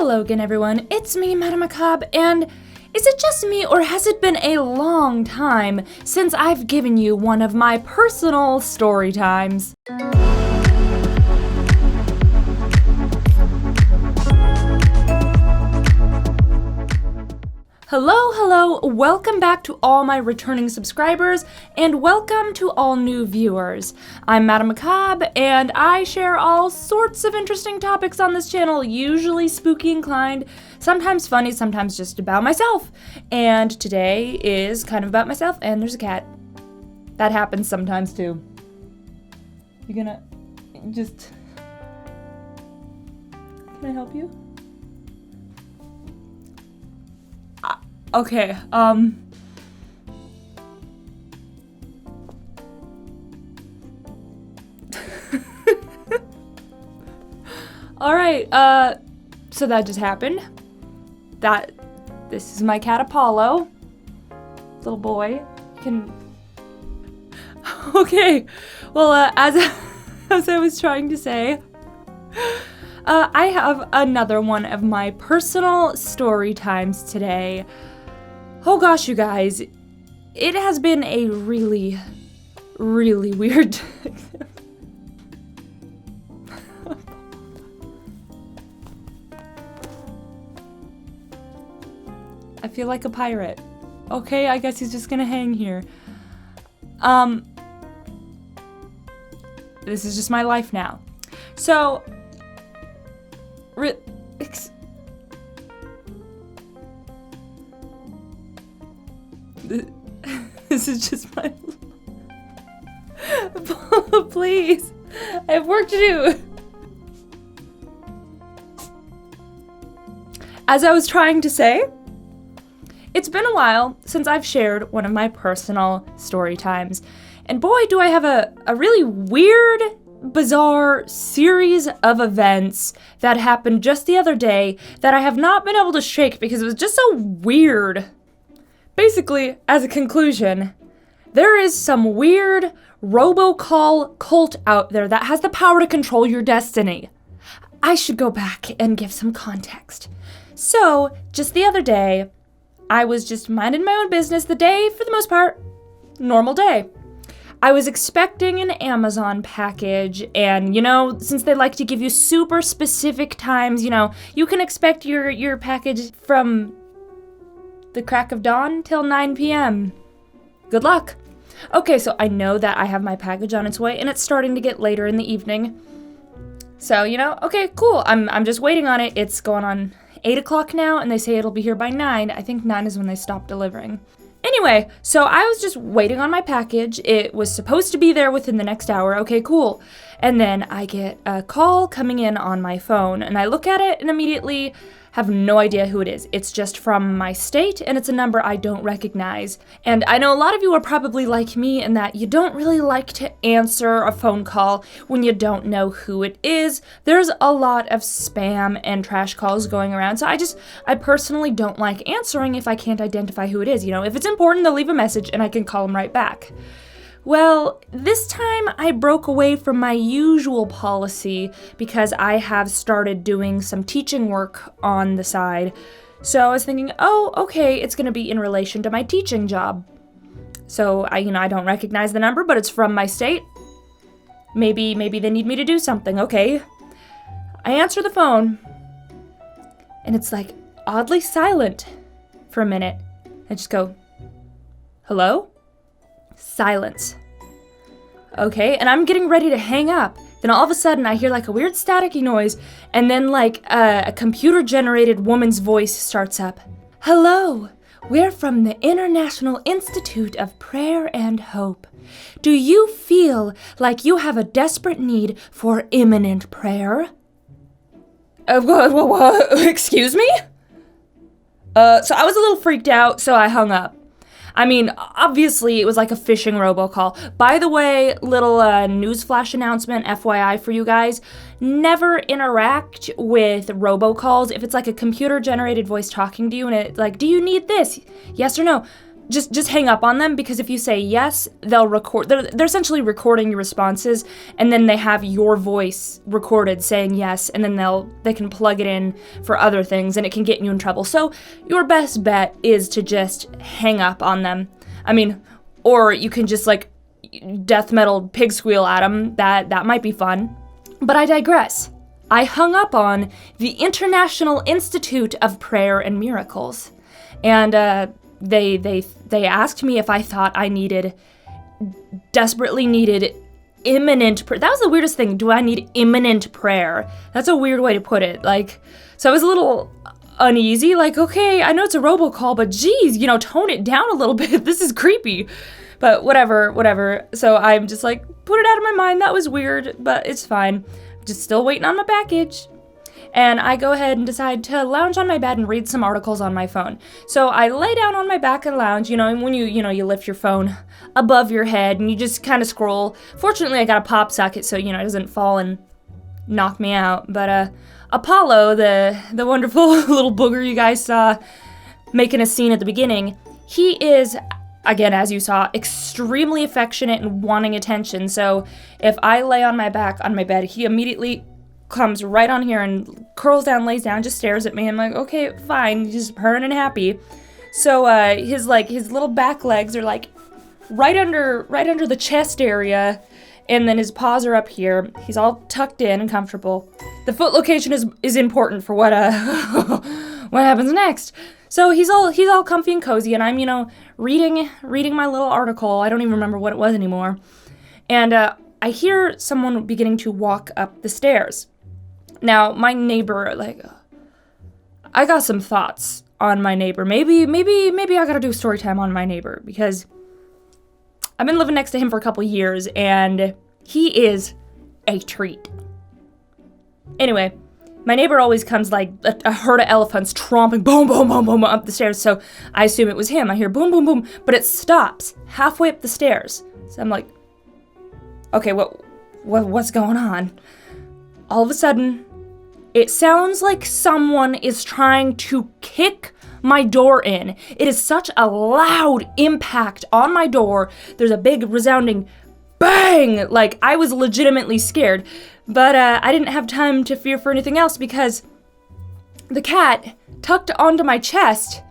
Hello again, everyone. It's me, MadameMacabre, and is it just me, or has it been a long time since I've given you one of my personal story times? Hello, welcome back to all my returning subscribers, and welcome to all new viewers. I'm MadameMacabre, and I share all sorts of interesting topics on this channel, usually spooky inclined, sometimes funny, sometimes just about myself. And today is kind of about myself, and there's a cat. That happens sometimes too. You gonna just... Can I help you? Okay, Alright, so that just happened. This is my cat Apollo. Little boy. Okay, well, as I was trying to say, I have another one of my personal story times today. Oh gosh, you guys, it has been a really, really weird... I feel like a pirate. Okay, I guess he's just gonna hang here. This is just my life now. So, this is just my... Please, I have work to do. As I was trying to say, it's been a while since I've shared one of my personal story times, and boy, do I have a really weird, bizarre series of events that happened just the other day that I have not been able to shake because it was just so weird. Basically, as a conclusion, there is some weird robocall cult out there that has the power to control your destiny. I should go back and give some context. So, just the other day, I was just minding my own business, the day, for the most part, normal day. I was expecting an Amazon package, and, you know, since they like to give you super specific times, you know, you can expect your package from the crack of dawn till 9 p.m. Good luck. Okay, so I know that I have my package on its way, and it's starting to get later in the evening. So, you know, okay, cool. I'm just waiting on it. It's going on 8 o'clock now, and they say it'll be here by 9. I think 9 is when they stop delivering. Anyway, so I was just waiting on my package. It was supposed to be there within the next hour. Okay, cool. And then I get a call coming in on my phone, and I look at it and immediately have no idea who it is. It's just from my state, and it's a number I don't recognize. And I know a lot of you are probably like me in that you don't really like to answer a phone call when you don't know who it is. There's a lot of spam and trash calls going around, so I personally don't like answering if I can't identify who it is. You know, if it's important, they'll leave a message and I can call them right back. Well, this time I broke away from my usual policy because I have started doing some teaching work on the side. So I was thinking, oh, okay, it's going to be in relation to my teaching job. So I don't recognize the number, but it's from my state. Maybe they need me to do something. Okay. I answer the phone, and it's like oddly silent for a minute. I just go, hello? Silence. Okay, and I'm getting ready to hang up. Then all of a sudden I hear like a weird staticky noise, and then like a computer-generated woman's voice starts up. Hello, we're from the International Institute of Prayer and Hope. Do you feel like you have a desperate need for imminent prayer? What? Excuse me? So I was a little freaked out, so I hung up. I mean, obviously, it was like a phishing robocall. By the way, little newsflash announcement, FYI for you guys, never interact with robocalls if it's like a computer-generated voice talking to you and it's like, do you need this? Yes or no? just hang up on them, because if you say yes, they'll record. They're essentially recording your responses, and then they have your voice recorded saying yes, and then they can plug it in for other things, and it can get you in trouble. So your best bet is to just hang up on them. I mean, or you can just like death metal pig squeal at them. That might be fun. But I digress. I hung up on the International Institute of Prayer and Miracles, and they asked me if I thought I desperately needed imminent prayer. That was the weirdest thing. Do I need imminent prayer? That's a weird way to put it. Like, so I was a little uneasy. Like, okay, I know it's a robocall, but geez, tone it down a little bit. This is creepy. But whatever. So I'm just like, put it out of my mind. That was weird, but it's fine. Just still waiting on my package. And I go ahead and decide to lounge on my bed and read some articles on my phone. So I lay down on my back and lounge, and when you lift your phone above your head and you just kind of scroll. Fortunately, I got a pop socket, so, it doesn't fall and knock me out. But Apollo, the wonderful little booger you guys saw making a scene at the beginning, he is, again, as you saw, extremely affectionate and wanting attention. So if I lay on my back on my bed, he immediately comes right on here and curls down, lays down, just stares at me. I'm like, okay, fine, he's just purring and happy. So his little back legs are like right under the chest area, and then his paws are up here. He's all tucked in and comfortable. The foot location is important for what what happens next. So he's all comfy and cozy, and I'm reading my little article. I don't even remember what it was anymore. And I hear someone beginning to walk up the stairs. Now, my neighbor, I got some thoughts on my neighbor. Maybe I gotta do story time on my neighbor, because I've been living next to him for a couple years, and he is a treat. Anyway, my neighbor always comes like a herd of elephants tromping boom, boom, boom, boom up the stairs, so I assume it was him. I hear boom, boom, boom, but it stops halfway up the stairs. So I'm like, okay, what's going on? All of a sudden, it sounds like someone is trying to kick my door in. It is such a loud impact on my door. There's a big resounding bang! Like, I was legitimately scared. But I didn't have time to fear for anything else, because the cat tucked onto my chest,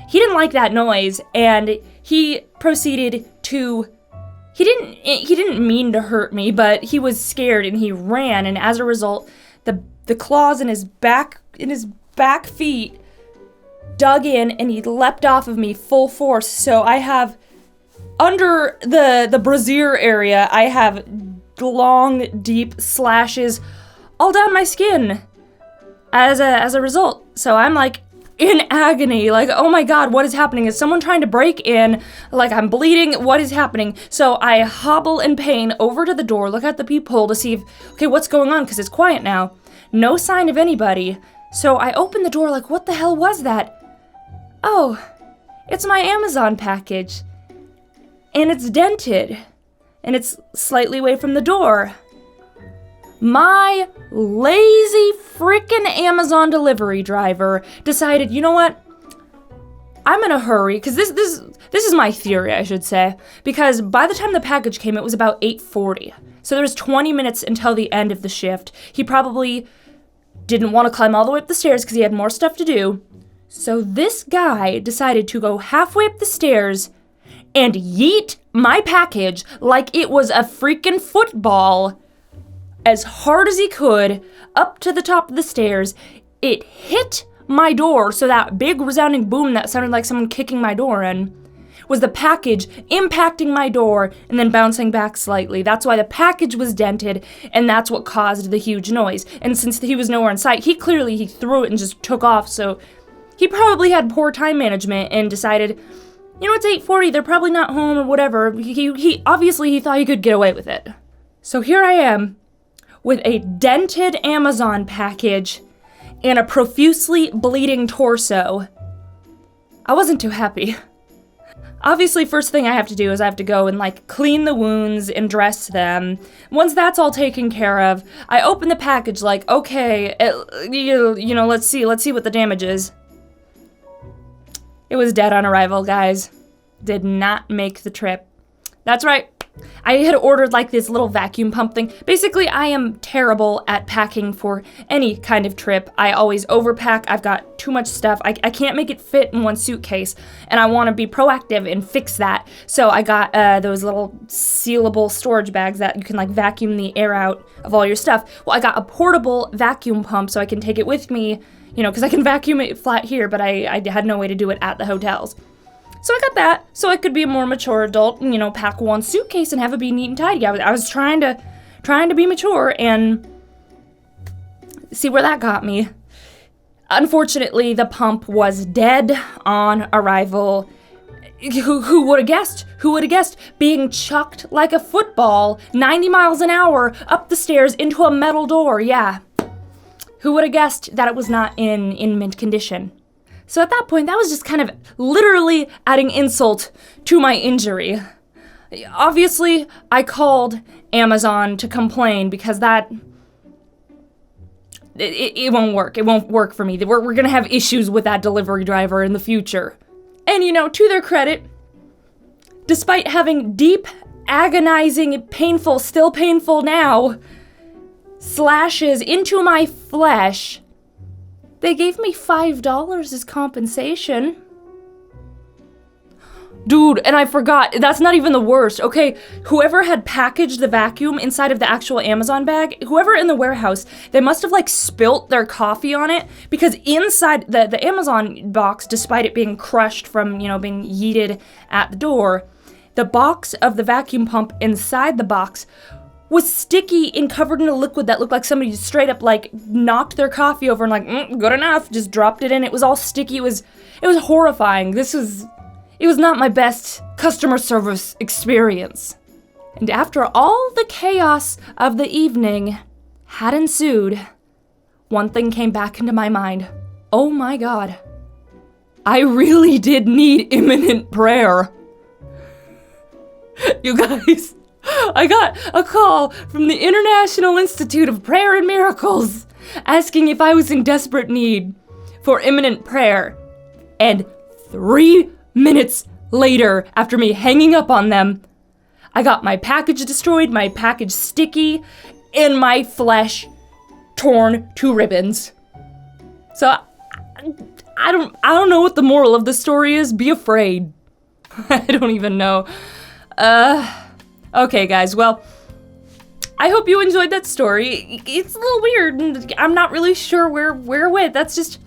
he didn't like that noise, and he proceeded to... He didn't mean to hurt me, but he was scared and he ran, and as a result, the claws in his back feet dug in, and he leapt off of me full force. So I have, under the brassiere area, I have long, deep slashes all down my skin as a result. So I'm like in agony, like, oh my god, what is happening? Is someone trying to break in? Like, I'm bleeding, what is happening? So I hobble in pain over to the door, look at the peephole to see if, okay, what's going on, because it's quiet now. No sign of anybody. So I open the door like, what the hell was that? Oh, it's my Amazon package. And it's dented. And it's slightly away from the door. My lazy freaking Amazon delivery driver decided, you know what? I'm in a hurry, because this is my theory, I should say, because by the time the package came, it was about 8:40. So there was 20 minutes until the end of the shift. He probably didn't want to climb all the way up the stairs because he had more stuff to do. So this guy decided to go halfway up the stairs and yeet my package like it was a freaking football as hard as he could up to the top of the stairs. It hit my door, so that big resounding boom that sounded like someone kicking my door in was the package impacting my door and then bouncing back slightly. That's why the package was dented, and that's what caused the huge noise. And since he was nowhere in sight, he threw it and just took off, so he probably had poor time management and decided, you know, it's 8:40, they're probably not home or whatever. He obviously thought he could get away with it. So here I am with a dented Amazon package and a profusely bleeding torso. I wasn't too happy. Obviously, first thing I have to do is I have to go and, clean the wounds and dress them. Once that's all taken care of, I open the package okay, let's see what the damage is. It was dead on arrival, guys. Did not make the trip. That's right. I had ordered like this little vacuum pump thing. Basically, I am terrible at packing for any kind of trip. I always overpack. I've got too much stuff. I can't make it fit in one suitcase, and I want to be proactive and fix that. So I got those little sealable storage bags that you can like vacuum the air out of all your stuff. Well, I got a portable vacuum pump so I can take it with me, you know, because I can vacuum it flat here, but I had no way to do it at the hotels. So I got that, so I could be a more mature adult and, you know, pack one suitcase and have it be neat and tidy. I was trying to be mature and see where that got me. Unfortunately, the pump was dead on arrival. Who would have guessed? Who would have guessed being chucked like a football 90 miles an hour up the stairs into a metal door? Yeah. Who would have guessed that it was not in mint condition? So at that point, that was just kind of literally adding insult to my injury. Obviously, I called Amazon to complain because it won't work. It won't work for me. We're gonna have issues with that delivery driver in the future. And you know, to their credit, despite having deep, agonizing, painful, still painful now, slashes into my flesh, they gave me $5 as compensation. Dude, and I forgot, that's not even the worst, okay? Whoever had packaged the vacuum inside of the actual Amazon bag, whoever in the warehouse, they must have like spilt their coffee on it, because inside the Amazon box, despite it being crushed from, you know, being yeeted at the door, the box of the vacuum pump inside the box was sticky and covered in a liquid that looked like somebody straight up like knocked their coffee over and like, good enough, just dropped it in. It was all sticky. It was horrifying. It was not my best customer service experience. And after all the chaos of the evening had ensued, one thing came back into my mind. Oh my God. I really did need imminent prayer. You guys, I got a call from the International Institute of Prayer and Miracles asking if I was in desperate need for imminent prayer. And 3 minutes later, after me hanging up on them, I got my package destroyed, my package sticky, and my flesh torn to ribbons. So I don't know what the moral of the story is. Be afraid. I don't even know. Okay, guys, well, I hope you enjoyed that story. It's a little weird, and I'm not really sure where it went. That's just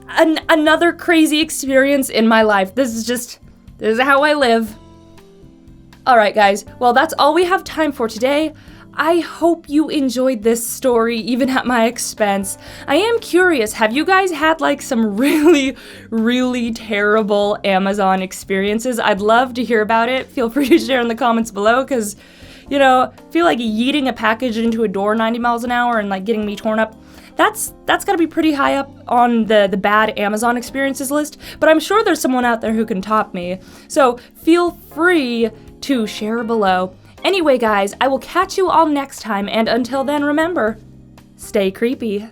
another crazy experience in my life. This is how I live. Alright, guys, well, that's all we have time for today. I hope you enjoyed this story, even at my expense. I am curious, have you guys had like some really, really terrible Amazon experiences? I'd love to hear about it. Feel free to share in the comments below, because, you know, I feel like yeeting a package into a door 90 miles an hour and like getting me torn up, that's gotta be pretty high up on the bad Amazon experiences list, but I'm sure there's someone out there who can top me. So feel free to share below. Anyway, guys, I will catch you all next time, and until then, remember, stay creepy.